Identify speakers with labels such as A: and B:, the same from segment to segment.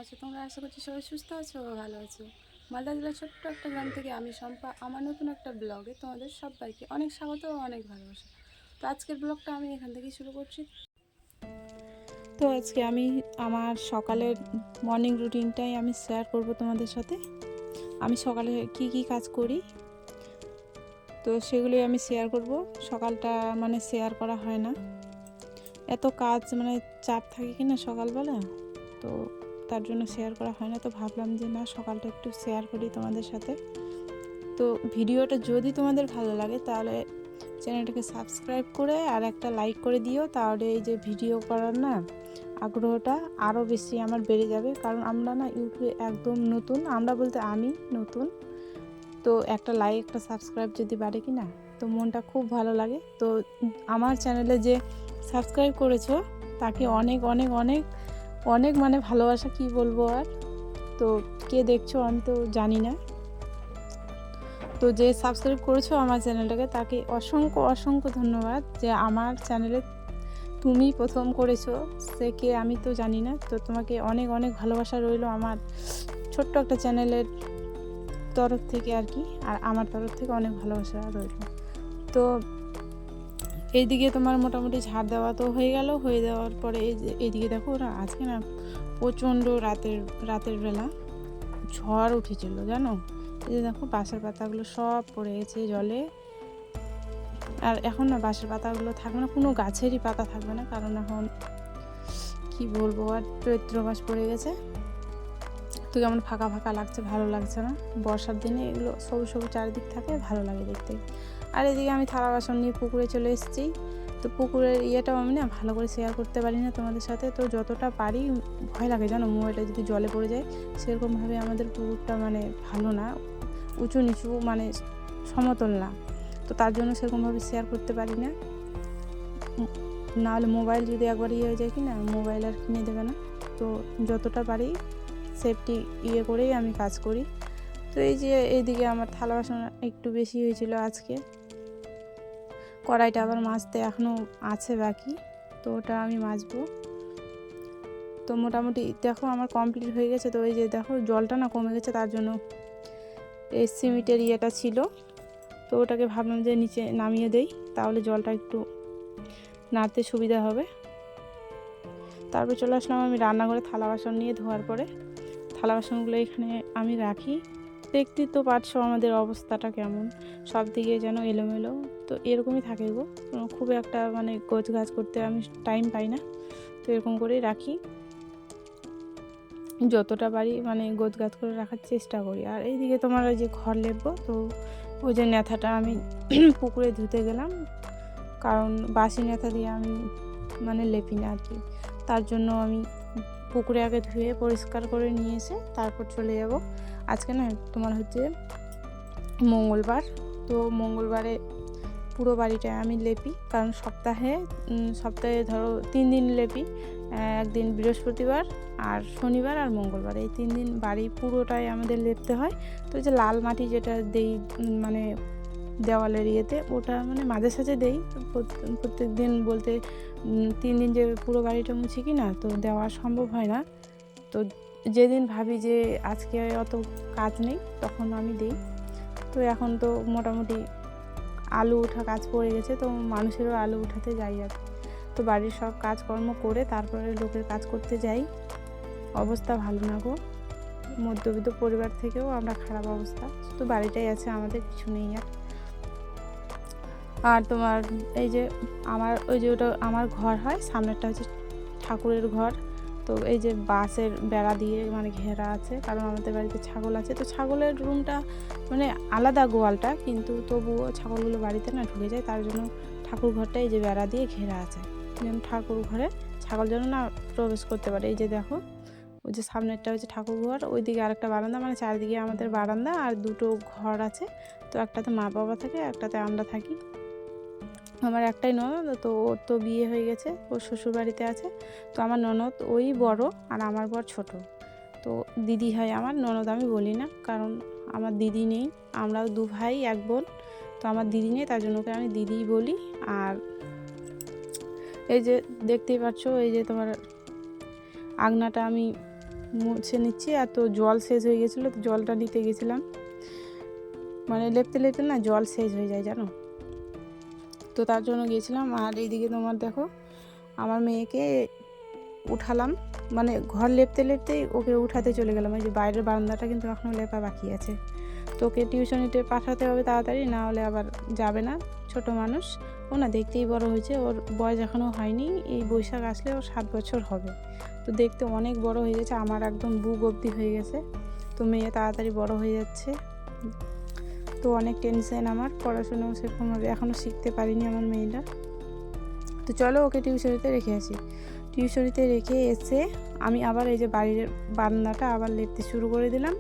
A: আছো তোমরা? আশা করছি সবাই সুস্থ আছো ও ভালো আছো। মালদা জেলার ছোট্ট একটা গ্রাম থেকে আমি শম্পা আমার নতুন একটা ব্লগে তোমাদের সবাইকে অনেক স্বাগত ও অনেক ভালোবাসা। তো আজকের ব্লগটা আমি এখান থেকেই শুরু করছি। তো আজকে আমি আমার সকালের মর্নিং রুটিনটাই আমি শেয়ার করব তোমাদের সাথে। আমি সকালে কি কি কাজ করি তো সেগুলোই আমি শেয়ার করব। সকালটা মানে শেয়ার করা হয় না, এত কাজ মানে চাপ থাকে কি না সকালবেলা, তো তার জন্য শেয়ার করা হয় না। তো ভাবলাম যে না, সকালটা একটু শেয়ার করি তোমাদের সাথে। তো ভিডিওটা যদি তোমাদের ভালো লাগে তাহলে চ্যানেলটাকে সাবস্ক্রাইব করে আর একটা লাইক করে দিও, তাহলে এই যে ভিডিও করার না আগ্রহটা আরও বেশি আমার বেড়ে যাবে। কারণ আমরা না ইউটিউবে একদম নতুন, আমরা বলতে আমি নতুন। তো একটা লাইক একটা সাবস্ক্রাইব যদি বাড়ে কি না, তো মনটা খুব ভালো লাগে। তো আমার চ্যানেলে যে সাবস্ক্রাইব করেছো তাকে অনেক অনেক অনেক অনেক মানে ভালোবাসা, কি বলবো আর। তো কে দেখছো আমি তো জানি না, তো যে সাবস্ক্রাইব করেছো আমার চ্যানেলটাকে তাকে অসংখ্য অসংখ্য ধন্যবাদ। যে আমার চ্যানেলে তুমি প্রথম করেছো, সে কে আমি তো জানি না। তো তোমাকে অনেক অনেক ভালোবাসা রইলো আমার ছোট্ট একটা চ্যানেলের তরফ থেকে আর কি, আর আমার তরফ থেকে অনেক ভালোবাসা রইল। তো এইদিকে তোমার মোটামুটি ঝাড় দেওয়া তো হয়ে গেল, হয়ে যাওয়ার পরে এইদিকে দেখো ওরা আজকে না প্রচণ্ড রাতের বেলা ঝড় উঠেছিল জানো। এই যে দেখো বাঁশের পাতাগুলো সব পড়ে গেছে জলে। আর এখন না বাঁশের পাতাগুলো থাকবে না, কোনো গাছেরই পাতা থাকবে না, কারণ এখন কি বলবো আর চৈত্র মাস পড়ে গেছে। তো কেমন ফাঁকা ফাঁকা লাগছে, ভালো লাগছে না। বর্ষার দিনে এগুলো সবুজ সবুজ চারিদিক থাকে, ভালো লাগে দেখতে। আর এদিকে আমি থালা বাসন নিয়ে পুকুরে চলে এসেছি। তো পুকুরের ইয়েটাও আমি না ভালো করে শেয়ার করতে পারি না তোমাদের সাথে। তো যতটা পারি, ভয় লাগে জানো মোবাইলটা যদি জলে পড়ে যায়। সেরকমভাবে আমাদের পুকুরটা মানে ভালো না, উঁচু নিচু মানে সমতল না। তো তার জন্য সেরকমভাবে শেয়ার করতে পারি না। নাহলে মোবাইল যদি একবার ইয়ে হয়ে যায় কি না, মোবাইল আর কিনে দেবে না। তো যতটা পারি সেফটি ইয়ে করেই আমি কাজ করি। তো এই যে এইদিকে আমার থালা বাসন একটু বেশি হয়েছিল আজকে, কড়াইটা আবার মাজতে এখনও আছে বাকি, তো ওটা আমি মাজবো। তো মোটামুটি দেখো আমার কমপ্লিট হয়ে গেছে। তো এই যে দেখো জলটা না কমে গেছে, তার জন্য এই সিমেন্টের ইয়েটা ছিল, তো ওটাকে ভাবলাম যে নিচে নামিয়ে দেই, তাহলে জলটা একটু নাড়তে সুবিধা হবে। তারপর চলে আসলাম আমি রান্নাঘরে থালা বাসন নিয়ে। ধোয়ার পরে থালা বাসনগুলো এখানে আমি রাখি। দেখতেই তো পারছো আমাদের অবস্থাটা কেমন, সব দিকে যেন এলোমেলো। তো এরকমই থাকে গো, খুব একটা মানে গোছ গাছ করতে আমি টাইম পাই না। তো এরকম করেই রাখি, যতটা পারি মানে গোছ গাছ করে রাখার চেষ্টা করি। আর এইদিকে তোমার ওই যে ঘর লেপবো, তো ওই যে নেথাটা আমি পুকুরে ধুতে গেলাম, কারণ বাসি নেথা দিয়ে আমি মানে লেপি না আর কি। তার জন্য আমি পুকুরে আগে ধুয়ে পরিষ্কার করে নিয়ে এসে তারপর চলে যাব। আজকে না তোমার হচ্ছে মঙ্গলবার, তো মঙ্গলবারে পুরো বাড়িটা আমি লেপি, কারণ সপ্তাহে ধরো 3 দিন লেপি। একদিন বৃহস্পতিবার আর শনিবার আর মঙ্গলবার, এই 3 দিন বাড়ি পুরোটাই আমাদের লেপতে হয়। তো যে লাল মাটি যেটা দেই মানে দেওয়ালের ইয়েতে, ওটা মানে মাঝে সাঝে দেই, প্রত্যেক দিন বলতে 3 দিন যে পুরো বাড়িটা মুছি কি না, তো দেওয়া সম্ভব হয় না। তো যেদিন ভাবি যে আজকে অত কাজ নেই তখন আমি দিই। তো এখন তো মোটামুটি আলু ওঠা কাজ পড়ে গেছে, তো মানুষেরও আলু উঠাতে যাই আর। তো বাড়ির সব কাজকর্ম করে তারপরে লোকের কাজ করতে যাই। অবস্থা ভালো না গো, মধ্যবিত্ত পরিবার থেকেও আমরা খারাপ অবস্থা, শুধু বাড়িটাই আছে, আমাদের কিছু নেই আর। আর তোমার এই যে আমার ওই যে ওটা আমার ঘর হয়, সামনেরটা হচ্ছে ঠাকুরের ঘর। তো এই যে বাঁশের বেড়া দিয়ে মানে ঘেরা আছে, কারণ আমাদের বাড়িতে ছাগল আছে। তো ছাগলের রুমটা মানে আলাদা গোয়ালটা, কিন্তু তবুও ছাগলগুলো বাড়িতে না ঢুকে যায়, তার জন্য ঠাকুর ঘরটা এই যে বেড়া দিয়ে ঘেরা আছে, যেন ঠাকুর ঘরে ছাগল যেন না প্রবেশ করতে পারে। এই যে দেখো ওই যে সামনেরটা হচ্ছে ঠাকুর ঘর, ওইদিকে আরেকটা বারান্দা, মানে চারিদিকে আমাদের বারান্দা আর দুটো ঘর আছে। তো একটাতে মা বাবা থাকে, একটাতে আমরা থাকি। আমার একটাই ননদ, তো ওর তো বিয়ে হয়ে গেছে, ওর শ্বশুর বাড়িতে আছে। তো আমার ননদ ওই বড় আর আমার বর ছোট। তো দিদি হয় আমার, ননদ আমি বলি না, কারণ আমার দিদি নেই, আমরাও 2 ভাই 1 বোন। তো আমার দিদি নেই, তার জন্য ওকে আমি দিদিই বলি। আর এই যে দেখতেই পাচ্ছ, এই যে তোমার আগনাটা আমি
B: মুছে নিচ্ছি। আর তো জল শেষ হয়ে গেছিলো, তো জলটা নিতে গেছিলাম, মানে লেপতে লেপতে না জল শেষ হয়ে যায় জানো, তো তার জন্য গিয়েছিলাম। আর এইদিকে তোমার দেখো আমার মেয়েকে উঠালাম, মানে ঘর লেপতে লেপতেই ওকে উঠাতে চলে গেলাম। এই যে বাইরের বারান্দাটা কিন্তু এখনও লেপা বাকি আছে, তো ওকে টিউশনিতে পাঠাতে হবে তাড়াতাড়ি, না হলে আবার যাবে না। ছোট মানুষ ও, না দেখতেই বড় হয়েছে, ওর বয়স এখনও হয়নি, এই বৈশাখ আসলে ওর 7 বছর হবে। তো দেখতে অনেক বড় হয়ে গেছে, আমার একদম বুক অবধি হয়ে গেছে। তো মেয়ে তাড়াতাড়ি বড় হয়ে যাচ্ছে, তো অনেক টেনশন আমার। পড়াশোনাও সেরকমভাবে এখনও শিখতে পারিনি আমার মেয়েটা। তো চলো ওকে টিউশনিতে রেখে আসি। টিউশনিতে রেখে এসে আমি আবার এই যে বাড়ির বারান্দাটা আবার লেপতে শুরু করে দিলাম,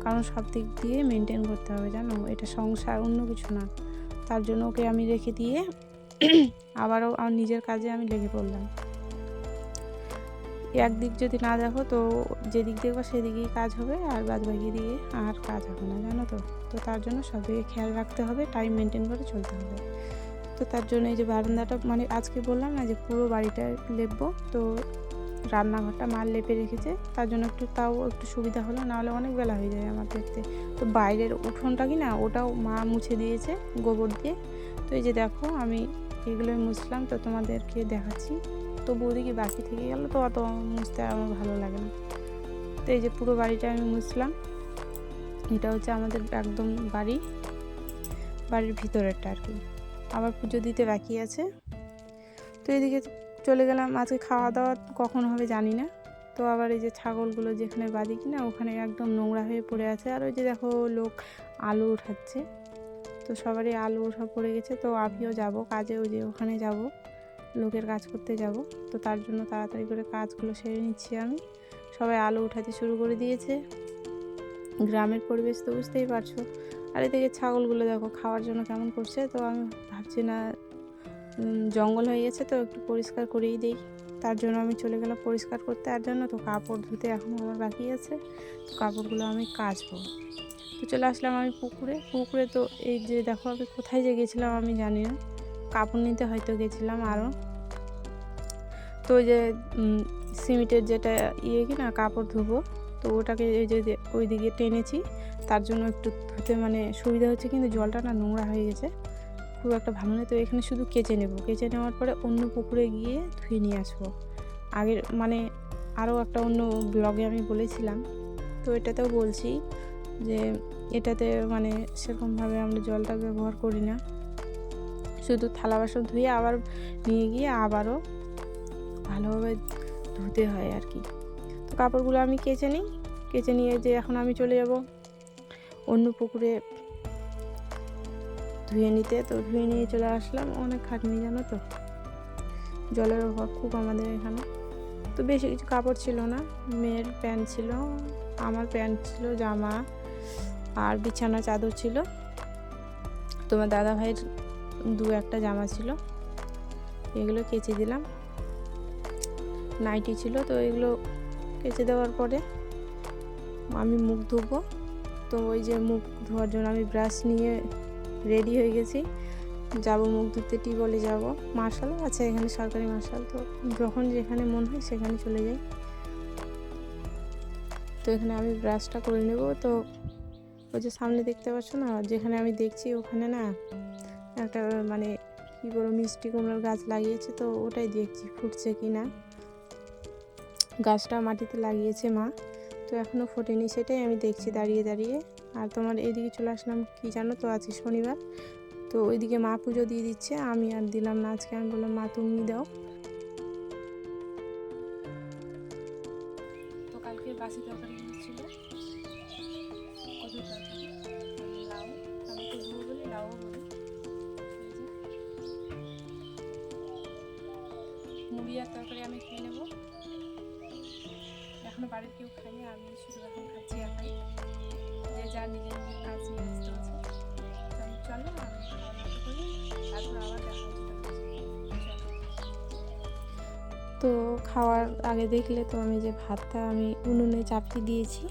B: কারণ সব দিক দিয়ে মেনটেন করতে হবে জানো, এটা সংসার, অন্য কিছু না। তার জন্য ওকে আমি রেখে দিয়ে আবারও আমার নিজের কাজে আমি লেগে পড়লাম। একদিক যদি না দেখো তো যেদিক দেখবো সেদিকেই কাজ হবে, আর বাদ বাকি দিয়ে আর কাজ হবে না জানো তো। তো তার জন্য সব দিকে খেয়াল রাখতে হবে, টাইম মেনটেন করে চলতে হবে। তো তার জন্য এই যে বারান্দাটা, মানে আজকে বললাম না যে পুরো বাড়িটা লেপবো, তো রান্নাঘরটা মা লেপে রেখেছে, তার জন্য তাও একটু সুবিধা হলো, নাহলে অনেক বেলা হয়ে যায় আমার দেখতে। তো বাইরের উঠোনটা কি না, ওটাও মা মুছে দিয়েছে গোবর দিয়ে। তো এই যে দেখো আমি এগুলোই মুছলাম, তো তোমাদেরকে দেখাচ্ছি। তো ওদিকে বাকি থেকে গেল, তো অত মুছতে আমার ভালো লাগে না। তো এই যে পুরো বাড়িটা আমি মুছলাম। এটা হচ্ছে আমাদের একদম বাড়ির ভিতরেরটা আর কি, আবার পুজো দিতে বাকি আছে। তো এদিকে চলে গেলাম। আজকে খাওয়া দাওয়া কখন হবে জানি না। তো আবার এই যে ছাগলগুলো যেখানে বাঁধি কিনা ওখানে একদম নোংরা হয়ে পড়ে আছে। আর ওই যে দেখো লোক আলু উঠাচ্ছে, তো সবারই আলু উঠা পড়ে গেছে। তো আমিও যাব কাজে, ওই যে ওখানে যাব, লোকের কাজ করতে যাব। তো তার জন্য তাড়াতাড়ি করে কাজগুলো সেরে নিচ্ছি আমি। সবাই আলু উঠাতে শুরু করে দিয়েছে। গ্রামের পরিবেশ তো বুঝতেই পারছো। আর এদিকে ছাগলগুলো দেখো খাওয়ার জন্য কেমন করছে। তো আমি ভাবছি না, জঙ্গল হয়ে গেছে তো একটু পরিষ্কার করেই দিই, তার জন্য আমি চলে গেলাম পরিষ্কার করতে। আর জন্য তো কাপড় ধুতে এখনও আমার বাকি আছে, তো কাপড়গুলো আমি কাচবো। তো চলে আসলাম আমি পুকুরে। তো এই যে দেখো আমি কোথায় যে গেছিলাম আমি জানি না, কাপড় নিতে হয়তো গেছিলাম আরও। তো ওই যে সিমেন্টের যেটা কি না কাপড় ধুবো, তো ওটাকে এই যে ওই দিকে টেনেছি, তার জন্য একটু ধুতে মানে সুবিধা হচ্ছে, কিন্তু জলটা না নোংরা হয়ে গেছে, খুব একটা ভালো নেই। তো এখানে শুধু কেচে নেওয়ার পরে অন্য পুকুরে গিয়ে ধুয়ে নিয়ে আসবো। আগের মানে আরও একটা অন্য ব্লগে আমি বলেছিলাম, তো এটাতেও বলছি যে এটাতে মানে সেরকমভাবে আমরা জলটা ব্যবহার করি না, শুধু থালা বাসন ধুয়ে আবার নিয়ে গিয়ে আবারও ভালোভাবে ধুতে হয় আর কি। তো কাপড়গুলো আমি কেচে নিয়ে যে এখন আমি চলে যাব অন্য পুকুরে ধুয়ে নিতে। তো ধুয়ে নিয়ে চলে আসলাম, অনেক খাটনি জানো তো, জলের অভাব খুব আমাদের এখানে। তো বেশি কিছু কাপড় ছিল না, মেয়ের প্যান্ট ছিল, আমার প্যান্ট ছিল, জামা আর বিছানা চাদর ছিল, তোমার দাদা ভাইয়ের 2-1টা জামা ছিল, এগুলো কেচে দিলাম। নাইটি ছিল, তো এগুলো কেচে দেওয়ার পরে আমি মুখ ধুবো। তো ওই যে মুখ ধোয়ার জন্য আমি ব্রাশ নিয়ে রেডি হয়ে গেছি, যাব মুখ ধুতে। টিউবওয়েলে যাব, মার্শালও আছে এখানে, সরকারি মার্শাল, তো যখন যেখানে মন হয় সেখানে চলে যাই। তো এখানে আমি ব্রাশটা করে নেব। তো ওই যে সামনে দেখতে পাচ্ছ না, যেখানে আমি দেখছি ওখানে না একটা মানে কী বলবো মিষ্টি কুমড়োর গাছ লাগিয়েছে, তো ওটাই দেখছি ফুটছে কি না। গাছটা মাটিতে লাগিয়েছে মা, তো এখনও ফোটেনি, সেটাই আমি দেখছি দাঁড়িয়ে। আর তোমার এইদিকে চলে আসলাম কি জানো তো, আজকে শনিবার, তো ওইদিকে মা পুজো দিয়ে দিচ্ছে, আমি আর দিলাম না আজকে। আমি বললাম মা তুমি দাও। তো কালকে বাসি তরকারিগুলো ছিল, কচুর তরকারি, লাউ, আমি কচু বলি লাউও বলি, মুড়ি আর তরকারি আমি খেয়ে নেবো। এখনও বাড়ির কেউ খাইনি, আমি শুধু এখন খাচ্ছি একাই, যে যার নিজের কাজ নিয়ে ব্যস্ত আছে। তো আমি চলো আমি খাওয়া দাওয়া করি, তারপর আবার দেখা হচ্ছে। তো খাওয়ার আগে দেখলে তো আমি যে ভাতটা আমি উনুনে চাপিয়ে দিয়েছি,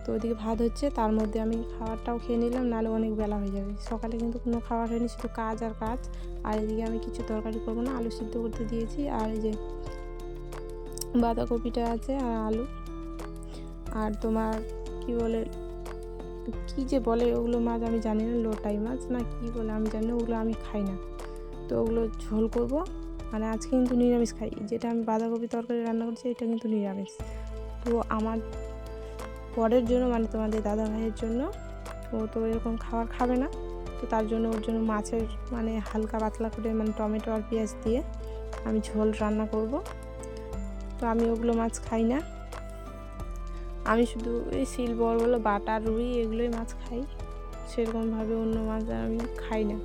B: তো ওইদিকে ভাত হচ্ছে, তার মধ্যে আমি খাবারটাও খেয়ে নিলাম, নাহলে অনেক বেলা হয়ে যাবে। সকালে কিন্তু কোনো খাবার হয়নি, শুধু কাজ আর কাজ। আর এদিকে আমি কিছু তরকারি করবো না, আলু সিদ্ধ করতে দিয়েছি, আর এই যে বাঁধাকপিটা আছে আর আলু, আর তোমার কি বলে, কি যে বলে ওগুলো মাছ আমি জানি না, লোটাই মাছ না কি বলে আমি জানি না, ওগুলো আমি খাই না। তো ওগুলো ঝোল করব, মানে আজকে কিন্তু নিরামিষ খাই। যেটা আমি বাঁধাকপি তরকারি রান্না করছি এটা কিন্তু নিরামিষ। তো আমার পরের জন্য, মানে তোমাদের দাদা ভাইয়ের জন্য, ও তো এরকম খাবার খাবে না, তো তার জন্য ওর জন্য মাছের মানে হালকা পাতলা করে মানে টমেটো আর পেঁয়াজ দিয়ে আমি ঝোল রান্না করব। তো আমি ওগুলো মাছ খাই না, আমি শুধু এই শিল বড় বড় বাটা রুই এগুলোই মাছ খাই, সেরকমভাবে অন্য মাছ আমি খাই না।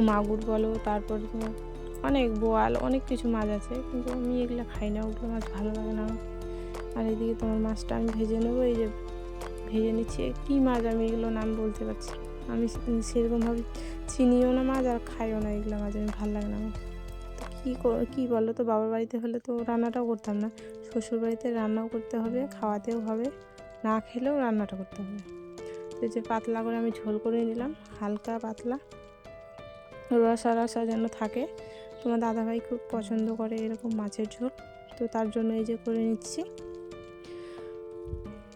B: মাগুর বলো, তারপর অনেক বোয়াল, অনেক কিছু মাছ আছে, কিন্তু আমি এগুলো খাই না, ওগুলো মাছ ভালো লাগে না। আর এদিকে তোমার মাছটা আমি ভেজে নেবো, এই যে ভেজে নিচ্ছি। কী মাছ আমি এগুলো নাম বলতে পারছি, আমি সেরকমভাবে চিনিও না মাছ আর খাইও না, এগুলো মাছ আমি ভালো লাগে না আমার। তো কী বলো তো, বাবার বাড়িতে হলে তো রান্নাটাও করতাম না, শ্বশুর বাড়িতে রান্নাও করতে হবে, খাওয়াতেও হবে, না খেলেও রান্নাটা করতে হবে। তো যে পাতলা করে আমি ঝোল করে নিলাম, হালকা পাতলা, রসা রসা যেন থাকে। তোমার দাদাভাই খুব পছন্দ করে এরকম মাছের ঝোল, তো তার জন্য এই যে করে নিচ্ছি।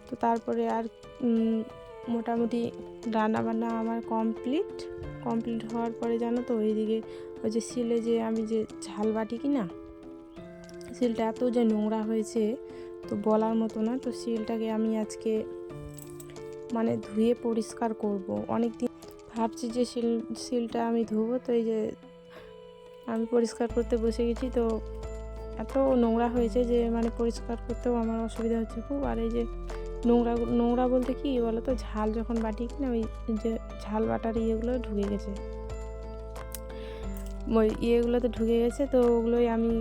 B: তো তারপরে আর মোটামুটি রান্নাবান্না আমার কমপ্লিট হওয়ার পরে জানো তো, ওইদিকে ওই যে শিলে যে আমি যে ঝাল বাটি কি না, শিলটা এত যে নোংরা হয়েছে তো বলার মতো না। তো শিলটাকে আমি আজকে মানে ধুয়ে পরিষ্কার করব। অনেক দিন ভাবছি যে শিলটা আমি ধুবো, তো এই যে আমি পরিষ্কার করতে বসে গেছি, তো এত নোংরা হয়েছে যে মানে পরিষ্কার করতেও আমার অসুবিধা হচ্ছে খুব। আর এই যে নোংরা বলতে কি বলো তো, ঝাল যখন বাটি কিনা ওই যে ঝাল বাটার ইয়েগুলো ঢুকে গেছে, ওই ইয়েগুলোতে ঢুকে গেছে, তো ওগুলোই আমি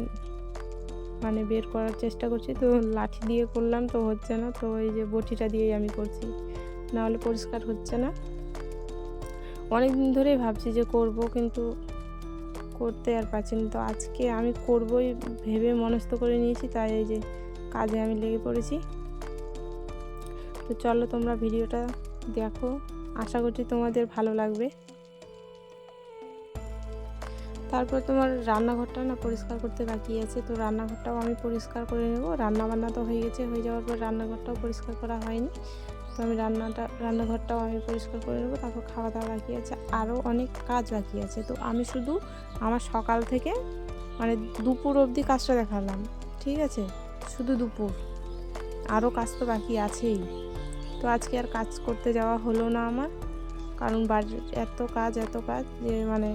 B: মানে বের করার চেষ্টা করছি। তো লাঠি দিয়ে করলাম তো হচ্ছে না, তো এই যে বটিটা দিয়েই আমি করছি, নাহলে পরিষ্কার হচ্ছে না। অনেক দিন ধরেই ভাবছি যে করব, কিন্তু করতে আর পারছি না। তো আজকে আমি করবই ভেবে মনস্থ করে নিয়েছি, তাই এই যে কাজে আমি লেগে পড়েছি। তো চলো তোমরা ভিডিওটা দেখো, আশা করছি তোমাদের ভালো লাগবে। তারপর তোমার রান্নাঘরটা না পরিষ্কার করতে বাকি আছে, তো রান্নাঘরটাও আমি পরিষ্কার করে নেব। রান্নাবান্না তো হয়ে গেছে, হয়ে যাওয়ার পর রান্নাঘরটাও পরিষ্কার করা হয়নি, তো আমি রান্নাঘরটাও আমি পরিষ্কার করে নেবো। তারপর খাওয়া দাওয়া বাকি আছে, আরও অনেক কাজ বাকি আছে। তো আমি শুধু আমার সকাল থেকে মানে দুপুর অবধি কাজটা দেখালাম, ঠিক আছে, শুধু দুপুর, আরও কাজ তো বাকি আছেই। তো আজকে আর কাজ করতে যাওয়া হলো না আমার, কারণ বাড়ির এত কাজ যে মানে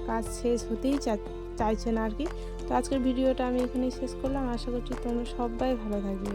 B: কাজ শেষ হতেই চাইছে না আর কি। তো আজকের ভিডিওটা আমি এখানেই শেষ করলাম, আশা করছি তোমরা সবাই ভালো থাকবে।